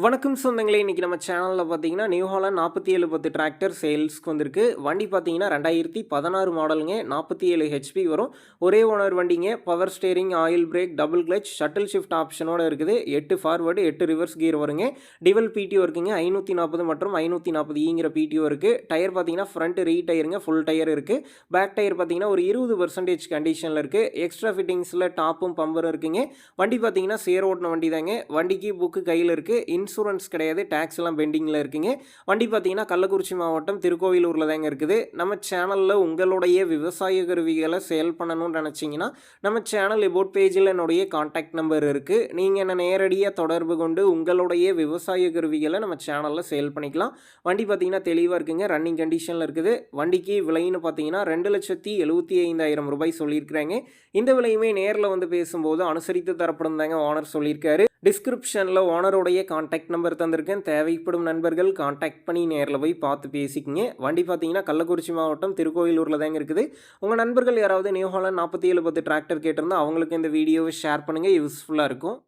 வணக்கம் சொந்தங்களே, இன்றைக்கி நம்ம சேனலில் பார்த்தீங்கன்னா நியூ ஹாலண்ட் 4710 டிராக்டர் சேல்ஸ்க்கு வந்திருக்கு. வண்டி பார்த்தீங்கன்னா 2016 மாடலுங்க. 47 ஹெச்பி வரும். ஒரே ஓனர் வண்டிங்க. Power steering, oil brake, double clutch, shuttle shift ஆப்ஷனோடு இருக்குது. 8 ஃபார்வர்டு 8 ரிவர்ஸ் கீர் வருங்க. டிவல் பிடிஓ இருக்குங்க. 540 மற்றும் 540ங்கிற பிடிஓ இருக்குது. டயர் பார்த்தீங்கன்னா ஃப்ரண்ட் ரீ டயருங்க, ஃபுல் டயர் இருக்குது. பேக் டயர் பார்த்தீங்கன்னா ஒரு 20% கண்டிஷனில் இருக்குது. எக்ஸ்ட்ரா ஃபிட்டிங்ஸில் டாப்பும் பம்பரும் இருக்குங்க. வண்டி பார்த்தீங்கன்னா சேர் ஓட்டின வண்டி தாங்க. வண்டிக்கு புக்கு கையில் இருக்குது. இன்சூரன்ஸ் கிடையாது, டேக்ஸ் எல்லாம் பெண்டிங்கில் இருக்குங்க. வண்டி பார்த்தீங்கன்னா கள்ளக்குறிச்சி மாவட்டம் திருக்கோவிலூரில் தாங்க இருக்குது. நம்ம சேனலில் உங்களுடைய விவசாய கருவிகளை சேல் பண்ணணும்னு நினச்சிங்கன்னா நம்ம சேனல் எபோட் பேஜில் என்னுடைய கான்டாக்ட் நம்பர் இருக்குது. நீங்கள் என்ன நேரடியாக தொடர்பு கொண்டு உங்களுடைய விவசாய கருவிகளை நம்ம சேனலில் சேல் பண்ணிக்கலாம். வண்டி பார்த்தீங்கன்னா தெளிவாக இருக்குங்க, ரன்னிங் கண்டிஷனில் இருக்குது. வண்டிக்கு விலைன்னு பார்த்தீங்கன்னா 2,75,000 ரூபாய் சொல்லியிருக்கிறாங்க. இந்த விலையுமே நேரில் வந்து பேசும்போது அனுசரித்து தரப்படும் தாங்க ஓனர் சொல்லியிருக்காரு. டிஸ்கிரிப்ஷனில் ஓனருடைய கான்டாக்ட் நம்பர் தந்திருக்கேன். தேவைப்படும் நண்பர்கள் கான்டாக்ட் பண்ணி நேரில் போய் பார்த்து பேசிக்கிங்க. வண்டி பார்த்தீங்கன்னா கள்ளக்குறிச்சி மாவட்டம் திருக்கோயிலூரில் தாங்க இருக்குது. உங்கள் நண்பர்கள் யாராவது நியூ ஹாலண்ட் 4710 டிராக்டர் கேட்டிருந்தால் அவங்களுக்கு இந்த வீடியோவை ஷேர் பண்ணுங்கள், யூஸ்ஃபுல்லாக இருக்கும்.